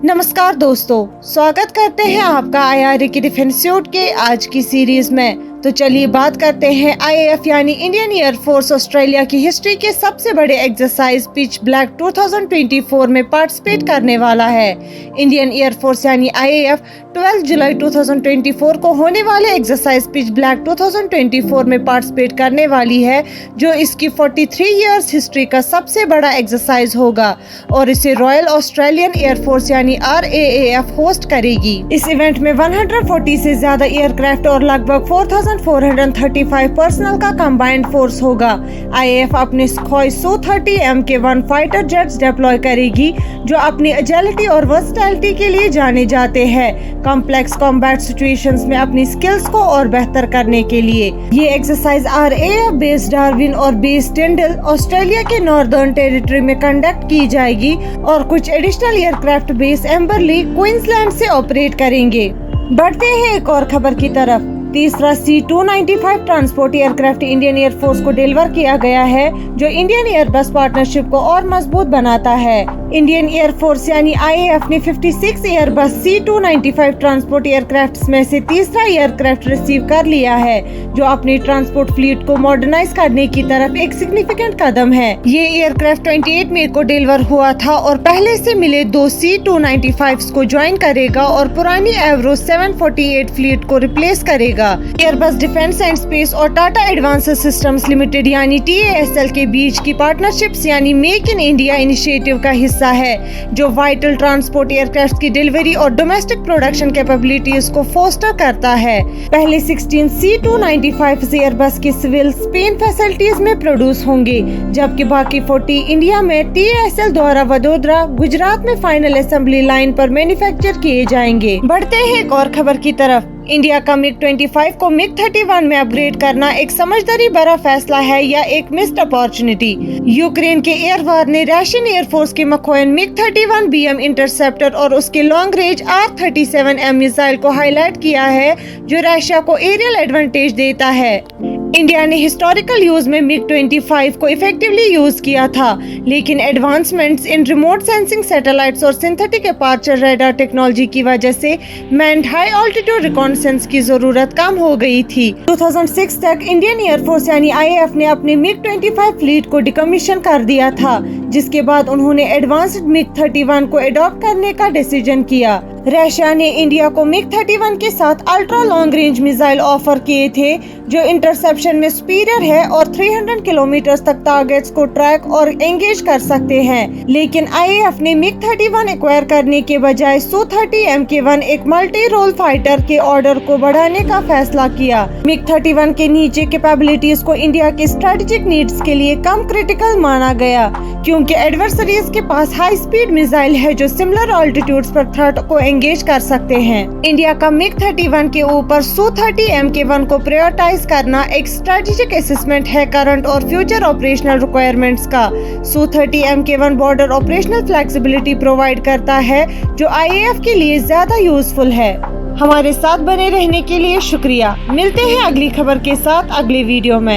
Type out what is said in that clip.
नमस्कार दोस्तों, स्वागत करते हैं आपका आईआरए की डिफेंस सूट के आज की सीरीज में। तो चलिए बात करते हैं आईएएफ यानी इंडियन एयर फोर्स ऑस्ट्रेलिया की हिस्ट्री के सबसे बड़े एक्सरसाइज पिच ब्लैक 2024 में पार्टिसिपेट करने वाला है। इंडियन एयर फोर्स यानी आईएएफ 12 जुलाई 2024 को होने वाले एक्सरसाइज पिच ब्लैक 2024 में पार्टिसिपेट करने वाली है, जो इसकी 43 इयर्स हिस्ट्री का सबसे बड़ा एक्सरसाइज होगा और इसे रॉयल ऑस्ट्रेलियन एयर फोर्स यानी RAAF होस्ट करेगी। इस इवेंट में 140 से ज्यादा एयरक्राफ्ट और लगभग 4,435 पर्सनल का कंबाइंड फोर्स होगा। आईएएफ अपने Sukhoi Su-30 Mk-1 fighter jets deploy करेगी, जो अपनी एजिलिटी और वर्सटैलिटी के लिए जाने जाते हैं कॉम्प्लेक्स कॉम्बैट सिचुएशंस में अपनी स्किल्स को और बेहतर करने के लिए। ये एक्सरसाइज RAAF बेस डार्विन और बेस टिंडल ऑस्ट्रेलिया के नॉर्दर्न टेरिटरी में कंडक्ट की जाएगी और कुछ एडिशनल एयरक्राफ्ट बेस एम्बरली क्वींसलैंड से ऑपरेट करेंगे। बढ़ते हैं एक और खबर की तरफ। तीसरा C-295 transport aircraft Indian air force को डिलीवर किया गया है, जो इंडियन एयरबस पार्टनरशिप को और मजबूत बनाता है। इंडियन एयर फोर्स यानी आईएएफ ने 56 एयरबस C-295 ट्रांसपोर्ट एयरक्राफ्ट में से तीसरा एयरक्राफ्ट रिसीव कर लिया है, जो अपनी ट्रांसपोर्ट फ्लीट को मॉडर्नाइज करने की तरफ एक सिग्निफिकेंट कदम है। ये एयरक्राफ्ट 28 मई को डिलीवर हुआ था और पहले से मिले 2 C-295 को ज्वाइन करेगा और पुरानी एवरो 748 फ्लीट को रिप्लेस करेगा। एयरबस डिफेंस एंड स्पेस और टाटा एडवांसेस सिस्टम्स लिमिटेड यानी TASL के बीच की पार्टनरशिप्स यानी मेक इन इंडिया इनिशिएटिव का हिस्सा है, जो वाइटल ट्रांसपोर्ट एयरक्राफ्ट की डिलीवरी और डोमेस्टिक प्रोडक्शन कैपेबिलिटीज को फोस्टर करता है। पहले 16 C-295 एयरबस के सिविल स्पेन फैसिलिटीज में प्रोड्यूस होंगे, जबकि बाकी 40 इंडिया में TASL द्वारा वडोदरा, गुजरात में फाइनल असेंबली लाइन पर मैन्युफैक्चर किए जाएंगे। बढ़ते हैं एक और खबर की तरफ। इंडिया का MiG-25 को MiG-31 में अपग्रेड करना एक समझदारी भरा फैसला है या एक मिस्ड अपॉर्चुनिटी। यूक्रेन के एयर वॉर ने रशियन एयरफोर्स के मखोयन MiG-31 BM इंटरसेप्टर और उसके लॉन्ग रेंज R-37M मिसाइल को हाईलाइट किया है, जो रशिया को एरियल एडवांटेज देता है। इंडिया ने हिस्टोरिकल यूज में MiG-25 को इफेक्टिवली यूज किया था, लेकिन एडवांसमेंट्स इन रिमोट सेंसिंग सैटेलाइट्स और सिंथेटिक अपर्चर रेडार टेक्नोलॉजी की वजह से मैन्ड हाई ऑल्टीट्यूड रिकॉन्नेसेंस की जरूरत कम हो गई थी। 2006 तक इंडियन एयरफोर्स यानी आईएएफ ने अपने MiG-25 फ्लीट को डिकमीशन कर दिया था, जिसके बाद उन्होंने एडवांस्ड MiG-31 को एडॉप्ट करने का डिसीजन किया। रशिया ने इंडिया को MiG-31 के साथ ultra long range missile offer किए थे, जो इंटरसेप्शन में सुपीरियर है और 300 किलोमीटर तक टारगेट्स को ट्रैक और एंगेज कर सकते हैं। लेकिन आईएएफ ने MiG-31 एक्वायर करने के बजाय Su-30 Mk-1 एक मल्टी रोल फाइटर के ऑर्डर को बढ़ाने का फैसला किया। MiG-31 के नीचे कैपेबिलिटीज को इंडिया के स्ट्रेटेजिक नीड्स के लिए कम क्रिटिकल माना गया, क्योंकि एडवर्सरीज के पास हाई स्पीड मिसाइल है जो सिमिलर ऑल्टीट्यूड्स पर थ्रेट को एंगेज कर सकते हैं। इंडिया का MiG-31 के ऊपर Su-30 Mk-1 को प्रायोरिटाइज करना एक स्ट्रेटेजिक असेसमेंट है करंट और फ्यूचर ऑपरेशनल रिक्वायरमेंट्स का। Su-30 Mk-1 border operational flexibility provide करता है, जो आईएएफ के लिए ज्यादा यूजफुल है। हमारे साथ बने रहने के लिए शुक्रिया। मिलते हैं अगली खबर के साथ अगले वीडियो में।